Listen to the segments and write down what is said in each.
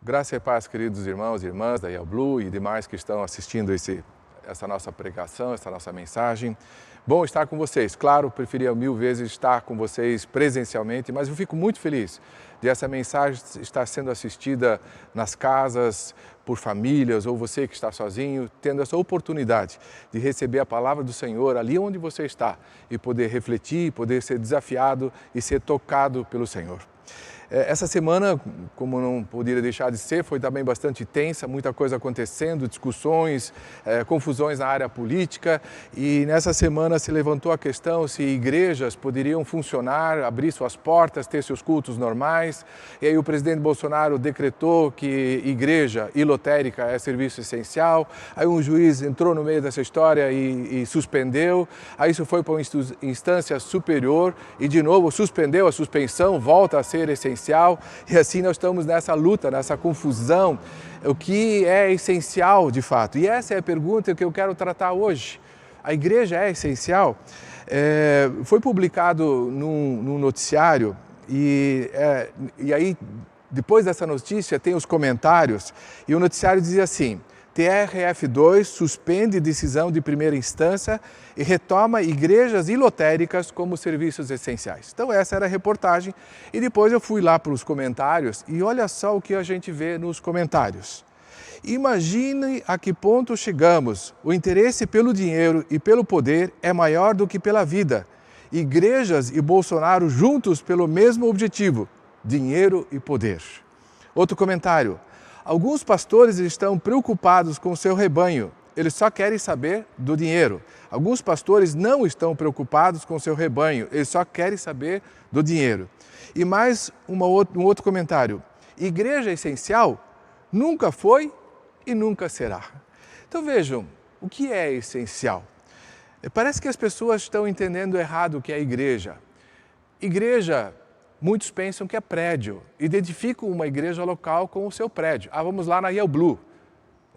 Graça e paz, queridos irmãos e irmãs da Blue e demais que estão assistindo essa nossa pregação, essa nossa mensagem. Bom estar com vocês. Claro, preferia 1000 vezes estar com vocês presencialmente, mas eu fico muito feliz de essa mensagem estar sendo assistida nas casas, por famílias, ou você que está sozinho, tendo essa oportunidade de receber a palavra do Senhor ali onde você está e poder refletir, poder ser desafiado e ser tocado pelo Senhor. Essa semana, como não poderia deixar de ser, foi também bastante tensa, muita coisa acontecendo, discussões, confusões na área política, e nessa semana se levantou a questão se igrejas poderiam funcionar, abrir suas portas, ter seus cultos normais, e aí o presidente Bolsonaro decretou que igreja e lotérica é serviço essencial, aí um juiz entrou no meio dessa história e suspendeu, aí isso foi para uma instância superior e de novo suspendeu a suspensão, volta a ser essencial. E assim nós estamos nessa luta, nessa confusão, o que é essencial de fato. E essa é a pergunta que eu quero tratar hoje. A igreja é essencial? Foi publicado num noticiário e aí depois dessa notícia tem os comentários e o noticiário dizia assim: TRF2 suspende decisão de primeira instância e retoma igrejas e lotéricas como serviços essenciais. Então essa era a reportagem e depois eu fui lá para os comentários e olha só o que a gente vê nos comentários. Imagine a que ponto chegamos. O interesse pelo dinheiro e pelo poder é maior do que pela vida. Igrejas e Bolsonaro juntos pelo mesmo objetivo: dinheiro e poder. Outro comentário. Alguns pastores estão preocupados com o seu rebanho, eles só querem saber do dinheiro. Alguns pastores não estão preocupados com o seu rebanho, eles só querem saber do dinheiro. E mais um outro comentário: igreja essencial nunca foi e nunca será. Então vejam, o que é essencial? Parece que as pessoas estão entendendo errado o que é igreja. Igreja, muitos pensam que é prédio, identificam uma igreja local com o seu prédio. Vamos lá na Blue.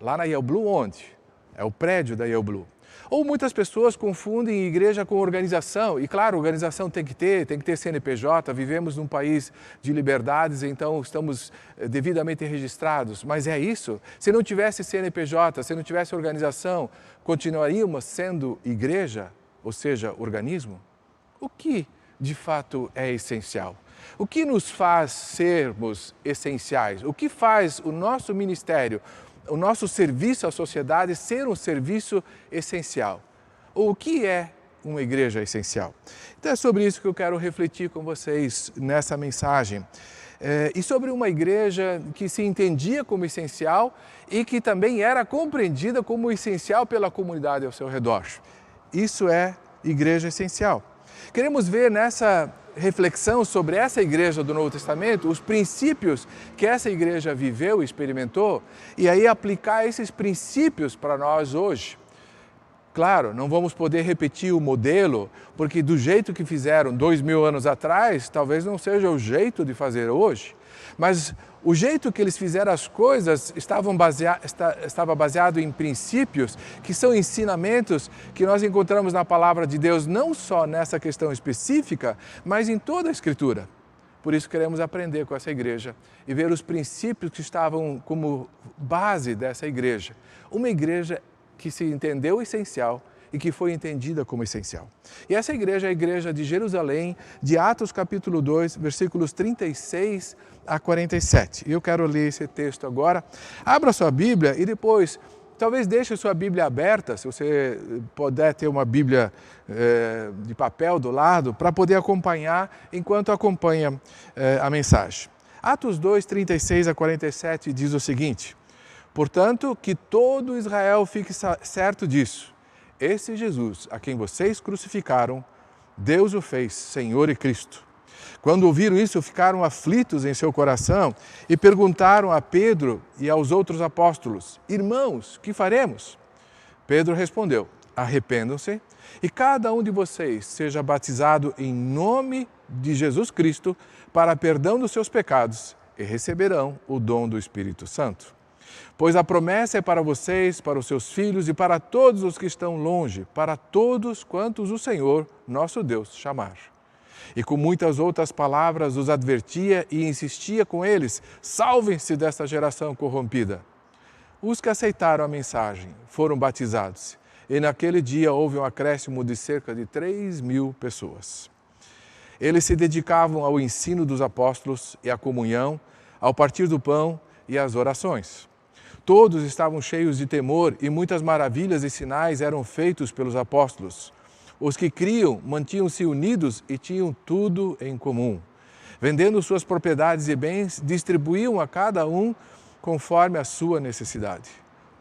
Lá na Blue onde? É o prédio da Blue. Ou muitas pessoas confundem igreja com organização, e claro, organização tem que ter CNPJ, vivemos num país de liberdades, então estamos devidamente registrados, mas é isso? Se não tivesse CNPJ, se não tivesse organização, continuaríamos sendo igreja, ou seja, organismo? O que de fato é essencial? O que nos faz sermos essenciais? O que faz o nosso ministério, o nosso serviço à sociedade ser um serviço essencial? Ou o que é uma igreja essencial? Então é sobre isso que eu quero refletir com vocês nessa mensagem. E sobre uma igreja que se entendia como essencial e que também era compreendida como essencial pela comunidade ao seu redor. Isso é igreja essencial. Queremos ver nessa reflexão sobre essa igreja do Novo Testamento, os princípios que essa igreja viveu e experimentou, e aí aplicar esses princípios para nós hoje. Claro, não vamos poder repetir o modelo, porque do jeito que fizeram 2000 anos atrás, talvez não seja o jeito de fazer hoje, mas o jeito que eles fizeram as coisas estava baseado em princípios que são ensinamentos que nós encontramos na palavra de Deus, não só nessa questão específica, mas em toda a Escritura. Por isso queremos aprender com essa igreja e ver os princípios que estavam como base dessa igreja. Uma igreja que se entendeu essencial e que foi entendida como essencial. E essa igreja é a igreja de Jerusalém, de Atos capítulo 2, versículos 36 a 47. E eu quero ler esse texto agora. Abra sua Bíblia e depois, talvez deixe sua Bíblia aberta, se você puder ter uma Bíblia de papel do lado, para poder acompanhar enquanto acompanha a mensagem. Atos 2, 36 a 47 diz o seguinte: portanto, que todo Israel fique certo disso. Esse Jesus, a quem vocês crucificaram, Deus o fez Senhor e Cristo. Quando ouviram isso, ficaram aflitos em seu coração e perguntaram a Pedro e aos outros apóstolos: irmãos, que faremos? Pedro respondeu: arrependam-se e cada um de vocês seja batizado em nome de Jesus Cristo para perdão dos seus pecados e receberão o dom do Espírito Santo. Pois a promessa é para vocês, para os seus filhos e para todos os que estão longe, para todos quantos o Senhor, nosso Deus, chamar. E com muitas outras palavras os advertia e insistia com eles: salvem-se desta geração corrompida. Os que aceitaram a mensagem foram batizados, e naquele dia houve um acréscimo de cerca de 3.000 pessoas. Eles se dedicavam ao ensino dos apóstolos e à comunhão, ao partir do pão e às orações. Todos estavam cheios de temor e muitas maravilhas e sinais eram feitos pelos apóstolos. Os que criam mantinham-se unidos e tinham tudo em comum. Vendendo suas propriedades e bens, distribuíam a cada um conforme a sua necessidade.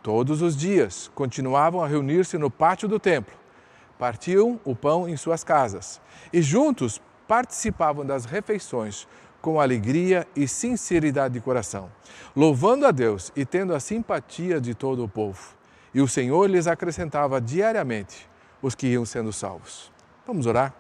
Todos os dias continuavam a reunir-se no pátio do templo, partiam o pão em suas casas e juntos participavam das refeições com alegria e sinceridade de coração, louvando a Deus e tendo a simpatia de todo o povo. E o Senhor lhes acrescentava diariamente os que iam sendo salvos. Vamos orar?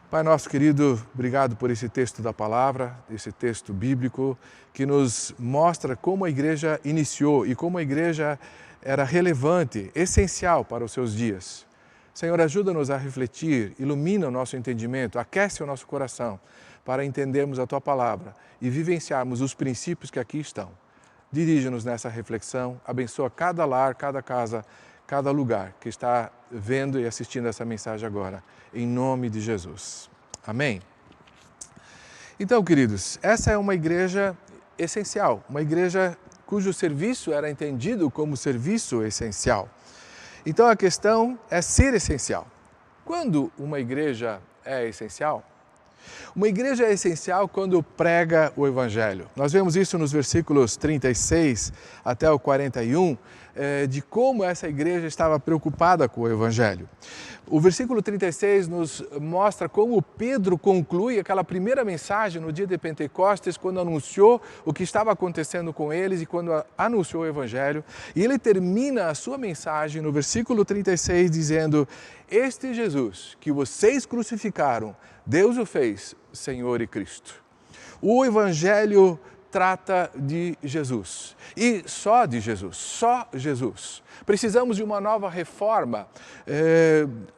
Pai nosso querido, obrigado por esse texto da palavra, esse texto bíblico que nos mostra como a igreja iniciou e como a igreja era relevante, essencial para os seus dias. Senhor, ajuda-nos a refletir, ilumina o nosso entendimento, aquece o nosso coração para entendermos a Tua palavra e vivenciarmos os princípios que aqui estão. Dirige-nos nessa reflexão, abençoa cada lar, cada casa, cada lugar que está vendo e assistindo essa mensagem agora, em nome de Jesus. Amém? Então, queridos, essa é uma igreja essencial, uma igreja cujo serviço era entendido como serviço essencial. Então, a questão é ser essencial. Quando uma igreja é essencial? Uma igreja é essencial quando prega o Evangelho. Nós vemos isso nos versículos 36 até o 41, de como essa igreja estava preocupada com o Evangelho. O versículo 36 nos mostra como Pedro conclui aquela primeira mensagem no dia de Pentecostes, quando anunciou o que estava acontecendo com eles e quando anunciou o Evangelho. E ele termina a sua mensagem no versículo 36 dizendo: este Jesus que vocês crucificaram, Deus o fez Senhor e Cristo. O Evangelho trata de Jesus e só de Jesus, só Jesus. Precisamos de uma nova reforma.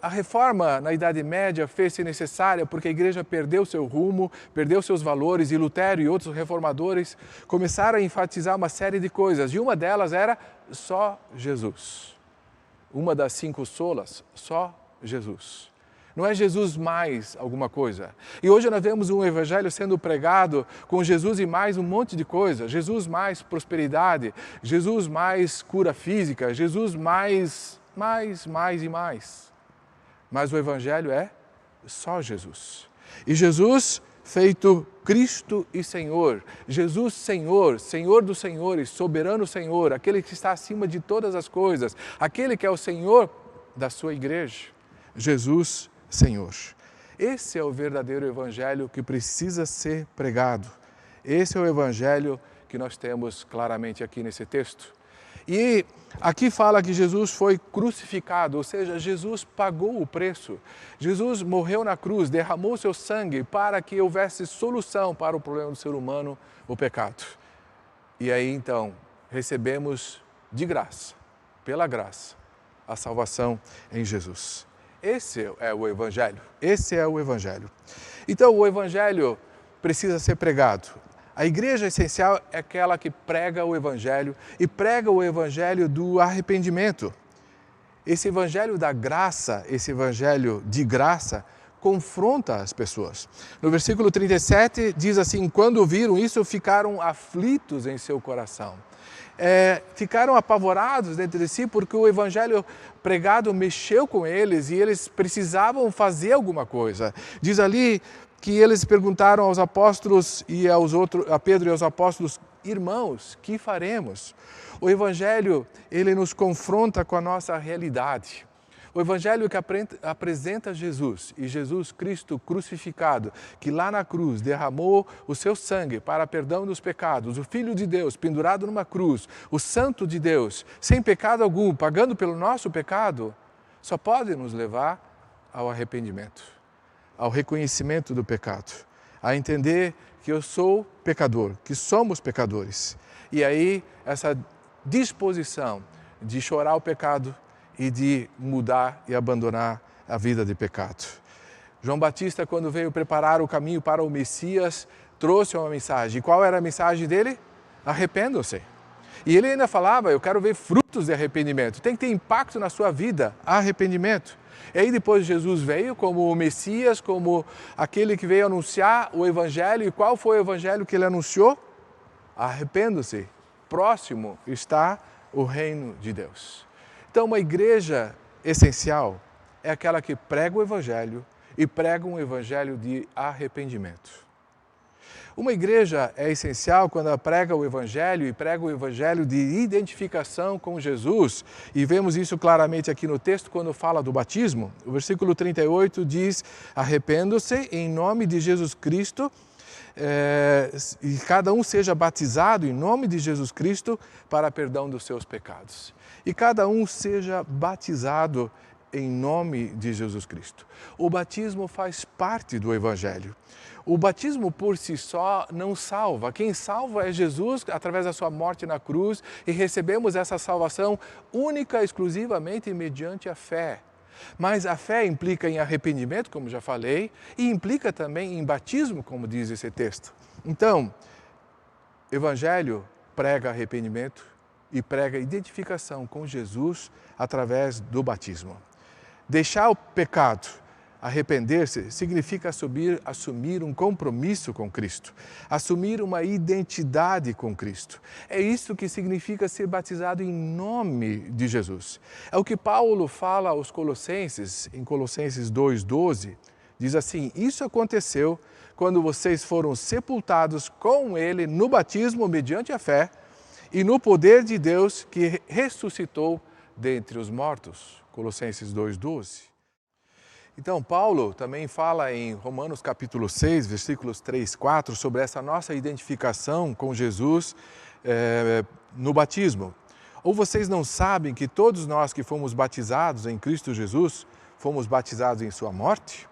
A reforma na Idade Média fez-se necessária porque a igreja perdeu seu rumo, perdeu seus valores e Lutero e outros reformadores começaram a enfatizar uma série de coisas e uma delas era só Jesus. Uma das 5 solas, só Jesus. Não é Jesus mais alguma coisa. E hoje nós vemos um evangelho sendo pregado com Jesus e mais um monte de coisa. Jesus mais prosperidade, Jesus mais cura física, Jesus mais e mais. Mas o evangelho é só Jesus. E Jesus feito Cristo e Senhor. Jesus Senhor, Senhor dos senhores, soberano Senhor, aquele que está acima de todas as coisas, aquele que é o Senhor da sua igreja. Jesus Senhor. Esse é o verdadeiro evangelho que precisa ser pregado. Esse é o evangelho que nós temos claramente aqui nesse texto. E aqui fala que Jesus foi crucificado, ou seja, Jesus pagou o preço. Jesus morreu na cruz, derramou seu sangue para que houvesse solução para o problema do ser humano, o pecado. E aí então recebemos de graça, pela graça, a salvação em Jesus. Esse é o Evangelho, esse é o Evangelho. Então o Evangelho precisa ser pregado. A igreja essencial é aquela que prega o Evangelho e prega o Evangelho do arrependimento. Esse Evangelho da graça, esse Evangelho de graça, confronta as pessoas. No versículo 37 diz assim: quando viram isso, ficaram aflitos em seu coração. Ficaram apavorados dentro de si porque o evangelho pregado mexeu com eles e eles precisavam fazer alguma coisa. Diz ali que eles perguntaram aos apóstolos e a Pedro e aos apóstolos: irmãos, que faremos? O evangelho, ele nos confronta com a nossa realidade. O evangelho que apresenta Jesus e Jesus Cristo crucificado, que lá na cruz derramou o seu sangue para perdão dos pecados, o Filho de Deus pendurado numa cruz, o Santo de Deus, sem pecado algum, pagando pelo nosso pecado, só pode nos levar ao arrependimento, ao reconhecimento do pecado, a entender que eu sou pecador, que somos pecadores. E aí essa disposição de chorar o pecado e de mudar e abandonar a vida de pecado. João Batista, quando veio preparar o caminho para o Messias, trouxe uma mensagem. E qual era a mensagem dele? Arrependam-se. E ele ainda falava, eu quero ver frutos de arrependimento. Tem que ter impacto na sua vida, arrependimento. E aí depois Jesus veio como o Messias, como aquele que veio anunciar o Evangelho. E qual foi o Evangelho que ele anunciou? Arrependam-se. Próximo está o reino de Deus. Então, uma igreja essencial é aquela que prega o Evangelho e prega um Evangelho de arrependimento. Uma igreja é essencial quando ela prega o Evangelho e prega o Evangelho de identificação com Jesus. E vemos isso claramente aqui no texto quando fala do batismo. O versículo 38 diz, arrependam-se em nome de Jesus Cristo e cada um seja batizado em nome de Jesus Cristo para perdão dos seus pecados. E cada um seja batizado em nome de Jesus Cristo. O batismo faz parte do Evangelho. O batismo por si só não salva. Quem salva é Jesus através da sua morte na cruz e recebemos essa salvação única e exclusivamente mediante a fé. Mas a fé implica em arrependimento, como já falei, e implica também em batismo, como diz esse texto. Então, Evangelho prega arrependimento e prega identificação com Jesus através do batismo. Deixar o pecado, arrepender-se, significa assumir um compromisso com Cristo, assumir uma identidade com Cristo. É isso que significa ser batizado em nome de Jesus. É o que Paulo fala aos Colossenses, em Colossenses 2,12, diz assim, isso aconteceu quando vocês foram sepultados com Ele no batismo mediante a fé e no poder de Deus que ressuscitou dentre os mortos. Colossenses 2,12. Então, Paulo também fala em Romanos capítulo 6, versículos 3 e 4, sobre essa nossa identificação com Jesus no batismo. Ou vocês não sabem que todos nós que fomos batizados em Cristo Jesus, fomos batizados em sua morte?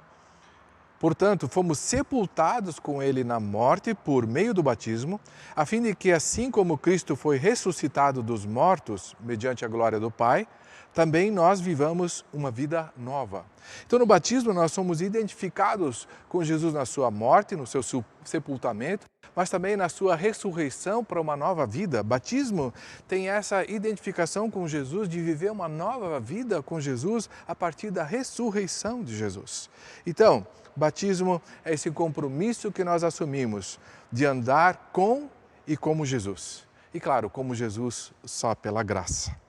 Portanto, fomos sepultados com Ele na morte por meio do batismo, a fim de que, assim como Cristo foi ressuscitado dos mortos mediante a glória do Pai, também nós vivamos uma vida nova. Então, no batismo, nós somos identificados com Jesus na sua morte, no seu sepultamento, mas também na sua ressurreição para uma nova vida. Batismo tem essa identificação com Jesus, de viver uma nova vida com Jesus a partir da ressurreição de Jesus. Então, batismo é esse compromisso que nós assumimos de andar com e como Jesus. E claro, como Jesus só pela graça.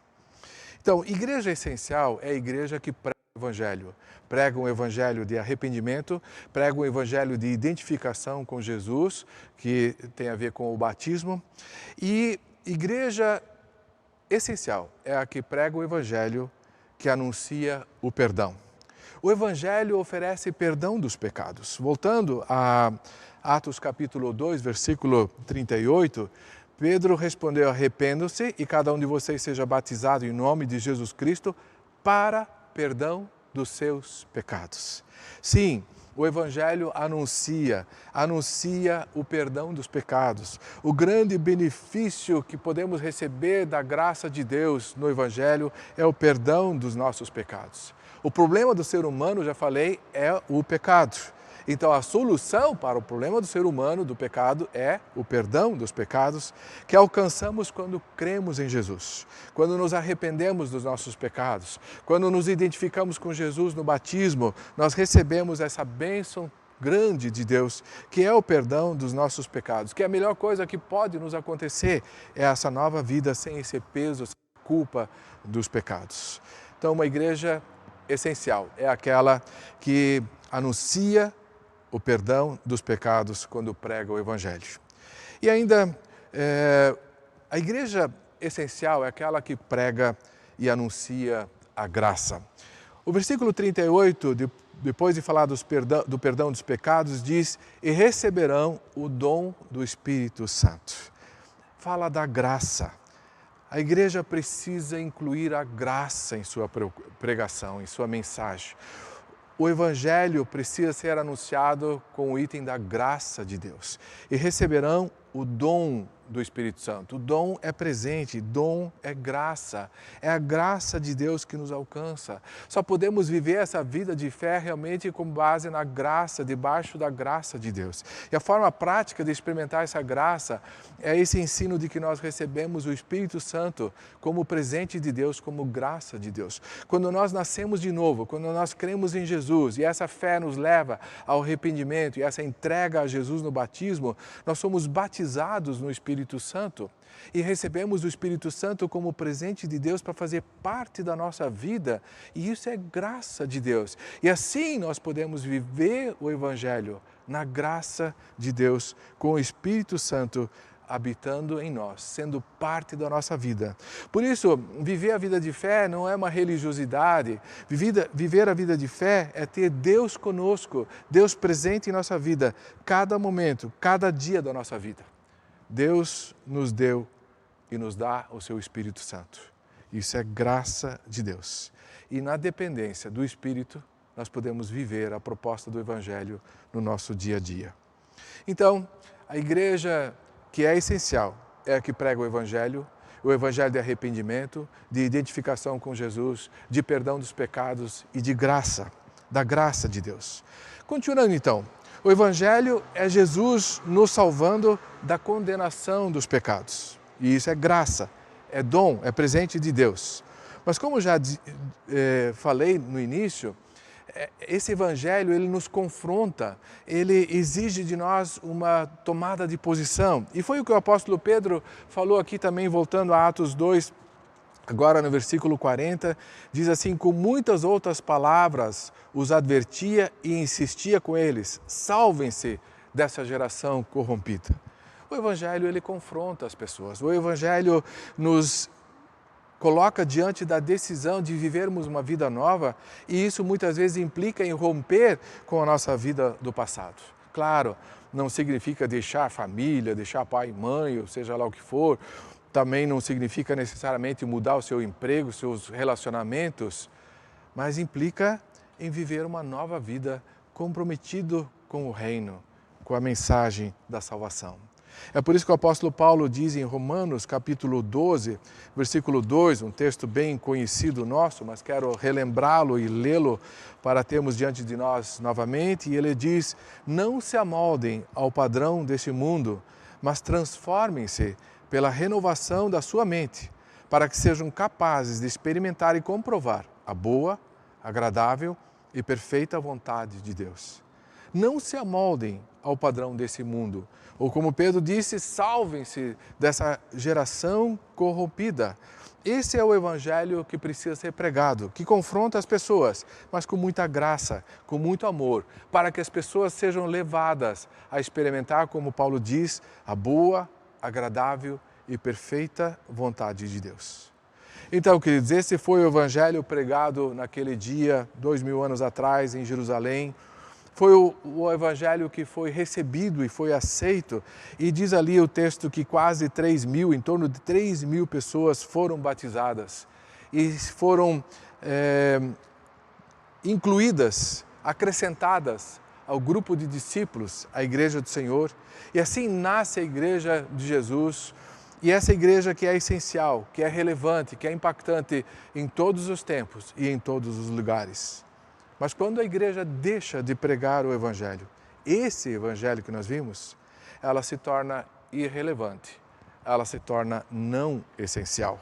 Então, igreja essencial é a igreja que prega o Evangelho. Prega um Evangelho de arrependimento, prega um Evangelho de identificação com Jesus, que tem a ver com o batismo. E igreja essencial é a que prega o Evangelho que anuncia o perdão. O Evangelho oferece perdão dos pecados. Voltando a Atos capítulo 2, versículo 38, Pedro respondeu, arrependam-se e cada um de vocês seja batizado em nome de Jesus Cristo para perdão dos seus pecados. Sim, o Evangelho anuncia o perdão dos pecados. O grande benefício que podemos receber da graça de Deus no Evangelho é o perdão dos nossos pecados. O problema do ser humano, já falei, é o pecado. Então, a solução para o problema do ser humano, do pecado, é o perdão dos pecados que alcançamos quando cremos em Jesus, quando nos arrependemos dos nossos pecados, quando nos identificamos com Jesus no batismo, nós recebemos essa bênção grande de Deus, que é o perdão dos nossos pecados, que a melhor coisa que pode nos acontecer é essa nova vida sem esse peso, sem culpa dos pecados. Então, uma igreja essencial é aquela que anuncia o perdão dos pecados quando prega o Evangelho. E ainda, a igreja essencial é aquela que prega e anuncia a graça. O versículo 38, depois de falar do perdão dos pecados, diz, e receberão o dom do Espírito Santo. Fala da graça. A igreja precisa incluir a graça em sua pregação, em sua mensagem. O Evangelho precisa ser anunciado com o item da graça de Deus. E receberão o dom do Espírito Santo. O dom é presente, dom é graça. É a graça de Deus que nos alcança. Só podemos viver essa vida de fé realmente com base na graça, debaixo da graça de Deus. E a forma prática de experimentar essa graça é esse ensino de que nós recebemos o Espírito Santo como presente de Deus, como graça de Deus. Quando nós nascemos de novo, quando nós cremos em Jesus e essa fé nos leva ao arrependimento e essa entrega a Jesus no batismo, nós somos batizados no Espírito Santo e recebemos o Espírito Santo como presente de Deus para fazer parte da nossa vida, e isso é graça de Deus. E assim nós podemos viver o Evangelho na graça de Deus, com o Espírito Santo habitando em nós, sendo parte da nossa vida. Por isso, viver a vida de fé não é uma religiosidade. Viver a vida de fé é ter Deus conosco, Deus presente em nossa vida, cada momento, cada dia da nossa vida. Deus nos deu e nos dá o seu Espírito Santo. Isso é graça de Deus. E na dependência do Espírito, nós podemos viver a proposta do Evangelho no nosso dia a dia. Então, a igreja que é essencial é a que prega o Evangelho de arrependimento, de identificação com Jesus, de perdão dos pecados e de graça, da graça de Deus. Continuando então, o Evangelho é Jesus nos salvando da condenação dos pecados. E isso é graça, é dom, é presente de Deus. Mas como já falei no início, esse Evangelho ele nos confronta, ele exige de nós uma tomada de posição. E foi o que o apóstolo Pedro falou aqui também, voltando a Atos 2, agora no versículo 40, diz assim: com muitas outras palavras os advertia e insistia com eles: salvem-se dessa geração corrompida. O Evangelho ele confronta as pessoas, o Evangelho nos coloca diante da decisão de vivermos uma vida nova, e isso muitas vezes implica em romper com a nossa vida do passado. Claro, não significa deixar família, deixar pai e mãe, ou seja lá o que for, também não significa necessariamente mudar o seu emprego, seus relacionamentos, mas implica em viver uma nova vida comprometido com o reino, com a mensagem da salvação. É por isso que o apóstolo Paulo diz em Romanos capítulo 12, versículo 2, um texto bem conhecido nosso, mas quero relembrá-lo e lê-lo para termos diante de nós novamente, e ele diz: não se amoldem ao padrão deste mundo, mas transformem-se pela renovação da sua mente, para que sejam capazes de experimentar e comprovar a boa, agradável e perfeita vontade de Deus. Não se amoldem ao padrão desse mundo, ou como Pedro disse, salvem-se dessa geração corrompida. Esse é o Evangelho que precisa ser pregado, que confronta as pessoas, mas com muita graça, com muito amor, para que as pessoas sejam levadas a experimentar, como Paulo diz, a boa, agradável e perfeita vontade de Deus. Então, queridos, esse foi o Evangelho pregado naquele dia, 2000 anos atrás, em Jerusalém. Foi o Evangelho que foi recebido e foi aceito, e diz ali o texto que quase 3.000, em torno de 3.000 pessoas foram batizadas e foram incluídas, acrescentadas ao grupo de discípulos, à Igreja do Senhor. E assim nasce a Igreja de Jesus, e essa igreja que é essencial, que é relevante, que é impactante em todos os tempos e em todos os lugares. Mas quando a igreja deixa de pregar o Evangelho, esse Evangelho que nós vimos, ela se torna irrelevante, ela se torna não essencial.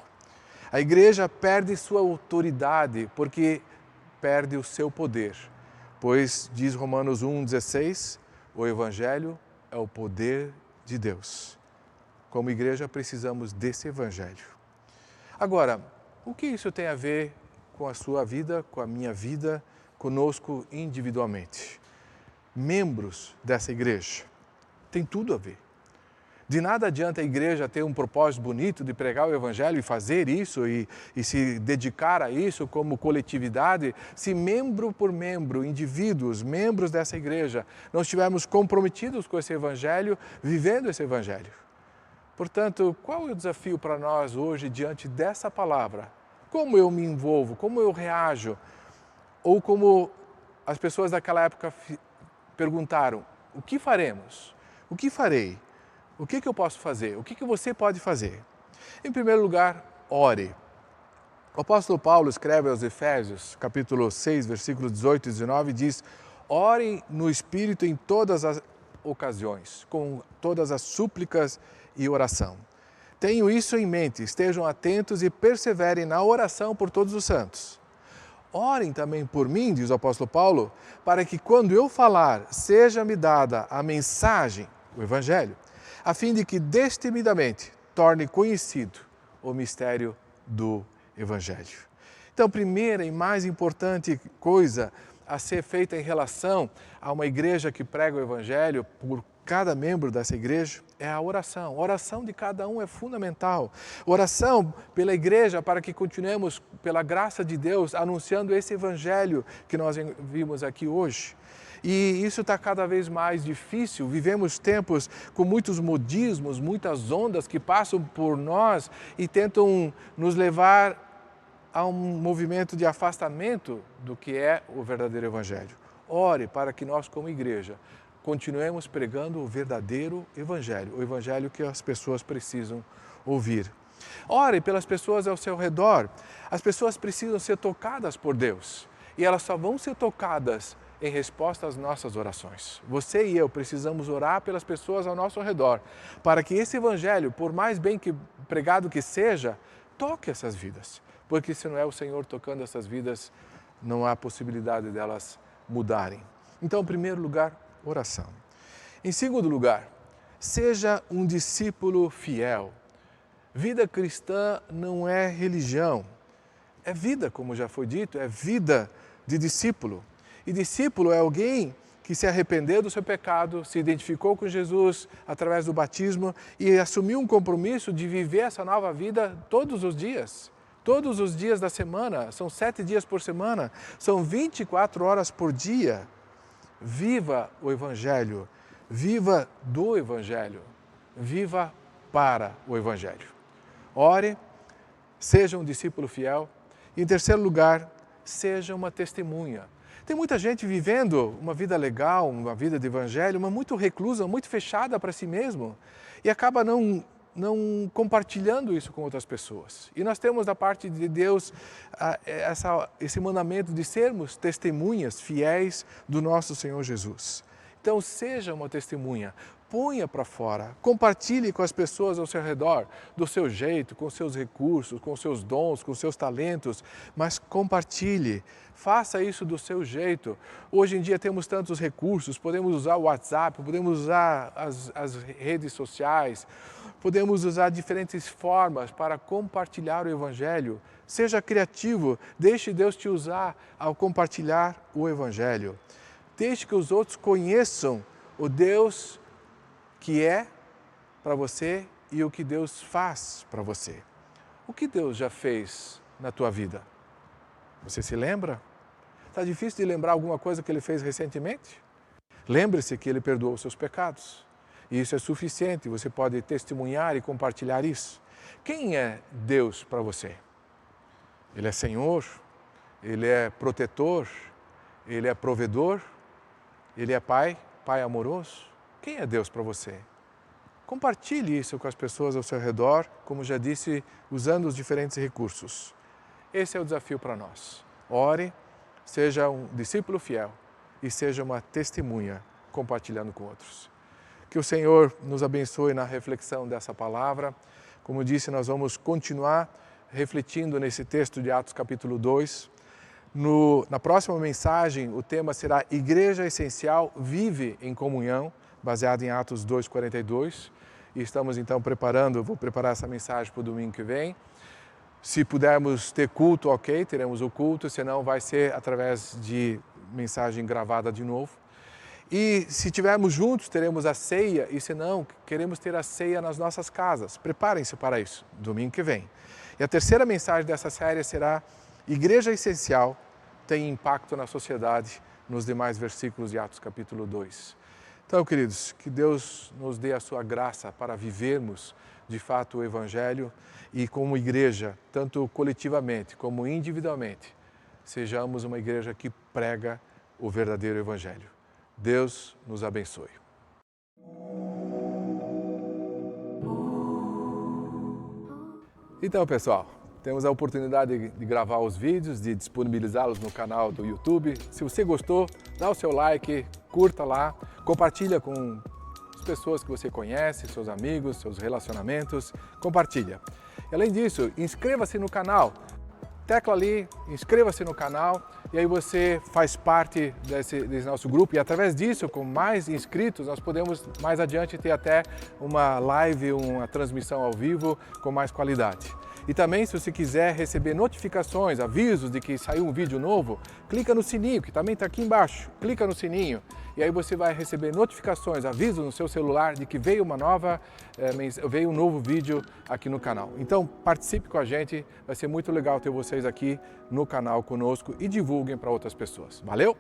A igreja perde sua autoridade porque perde o seu poder, pois, diz Romanos 1,16, o Evangelho é o poder de Deus. Como igreja precisamos desse Evangelho. Agora, o que isso tem a ver com a sua vida, com a minha vida, conosco individualmente? Membros dessa igreja. Tem tudo a ver. De nada adianta a igreja ter um propósito bonito de pregar o Evangelho e fazer isso e se dedicar a isso como coletividade, se membro por membro, indivíduos, membros dessa igreja, não estivermos comprometidos com esse Evangelho, vivendo esse Evangelho. Portanto, qual é o desafio para nós hoje diante dessa palavra? Como eu me envolvo? Como eu reajo? Ou como as pessoas daquela época perguntaram: o que faremos? O que farei? O que eu posso fazer? O que você pode fazer? Em primeiro lugar, ore. O apóstolo Paulo escreve aos Efésios, capítulo 6, versículos 18 e 19, diz: orem no Espírito em todas as ocasiões, com todas as súplicas e oração. Tenham isso em mente, estejam atentos e perseverem na oração por todos os santos. Orem também por mim, diz o apóstolo Paulo, para que quando eu falar, seja-me dada a mensagem, o Evangelho, a fim de que destemidamente torne conhecido o mistério do Evangelho. Então, primeira e mais importante coisa a ser feita em relação a uma igreja que prega o Evangelho por cada membro dessa igreja é a oração. A oração de cada um é fundamental. Oração pela igreja para que continuemos, pela graça de Deus, anunciando esse Evangelho que nós vimos aqui hoje. E isso está cada vez mais difícil. Vivemos tempos com muitos modismos, muitas ondas que passam por nós e tentam nos levar a um movimento de afastamento do que é o verdadeiro Evangelho. Ore para que nós, como igreja, continuemos pregando o verdadeiro Evangelho, o Evangelho que as pessoas precisam ouvir. Ore pelas pessoas ao seu redor. As pessoas precisam ser tocadas por Deus e elas só vão ser tocadas em resposta às nossas orações. Você e eu precisamos orar pelas pessoas ao nosso redor, para que esse Evangelho, por mais bem que pregado que seja, toque essas vidas. Porque se não é o Senhor tocando essas vidas, não há possibilidade delas mudarem. Então, em primeiro lugar, oração. Em segundo lugar, seja um discípulo fiel. Vida cristã não é religião, é vida, como já foi dito, é vida de discípulo. E discípulo é alguém que se arrependeu do seu pecado, se identificou com Jesus através do batismo e assumiu um compromisso de viver essa nova vida todos os dias. Todos os dias da semana, são 7 dias por semana, são 24 horas por dia. Viva o Evangelho, viva do Evangelho, viva para o Evangelho. Ore, seja um discípulo fiel e, em terceiro lugar, seja uma testemunha. Tem muita gente vivendo uma vida legal, uma vida de evangelho, mas muito reclusa, muito fechada para si mesmo e acaba não compartilhando isso com outras pessoas. E nós temos da parte de Deus esse mandamento de sermos testemunhas fiéis do nosso Senhor Jesus. Então seja uma testemunha, ponha para fora, compartilhe com as pessoas ao seu redor, do seu jeito, com seus recursos, com seus dons, com seus talentos, mas compartilhe, faça isso do seu jeito. Hoje em dia temos tantos recursos, podemos usar o WhatsApp, podemos usar as redes sociais, podemos usar diferentes formas para compartilhar o Evangelho. Seja criativo, deixe Deus te usar ao compartilhar o Evangelho. Deixe que os outros conheçam o Deus que é para você e o que Deus faz para você. O que Deus já fez na tua vida? Você se lembra? Está difícil de lembrar alguma coisa que Ele fez recentemente? Lembre-se que Ele perdoou os seus pecados. E isso é suficiente, você pode testemunhar e compartilhar isso. Quem é Deus para você? Ele é Senhor? Ele é protetor? Ele é provedor? Ele é Pai? Pai amoroso? Quem é Deus para você? Compartilhe isso com as pessoas ao seu redor, como já disse, usando os diferentes recursos. Esse é o desafio para nós. Ore, seja um discípulo fiel e seja uma testemunha compartilhando com outros. Que o Senhor nos abençoe na reflexão dessa palavra. Como disse, nós vamos continuar refletindo nesse texto de Atos capítulo 2. Na próxima mensagem, o tema será Igreja Essencial Vive em Comunhão, baseado em Atos 2:42. E estamos então vou preparar essa mensagem para o domingo que vem. Se pudermos ter culto, ok, teremos o culto, senão vai ser através de mensagem gravada de novo. E se estivermos juntos, teremos a ceia, e se não, queremos ter a ceia nas nossas casas. Preparem-se para isso, domingo que vem. E a terceira mensagem dessa série será Igreja Essencial tem impacto na sociedade, nos demais versículos de Atos capítulo 2. Então, queridos, que Deus nos dê a sua graça para vivermos de fato o Evangelho e como igreja, tanto coletivamente como individualmente, sejamos uma igreja que prega o verdadeiro Evangelho. Deus nos abençoe. Então, pessoal, temos a oportunidade de gravar os vídeos, de disponibilizá-los no canal do YouTube. Se você gostou, dá o seu like, curta lá, compartilha com as pessoas que você conhece, seus amigos, seus relacionamentos, compartilha. E, além disso, inscreva-se no canal. Tecla ali, inscreva-se no canal e aí você faz parte desse nosso grupo e através disso, com mais inscritos, nós podemos mais adiante ter até uma live, uma transmissão ao vivo com mais qualidade. E também, se você quiser receber notificações, avisos de que saiu um vídeo novo, clica no sininho, que também está aqui embaixo. Clica no sininho e aí você vai receber notificações, avisos no seu celular de que veio veio um novo vídeo aqui no canal. Então, participe com a gente, vai ser muito legal ter vocês aqui no canal conosco e divulguem para outras pessoas. Valeu?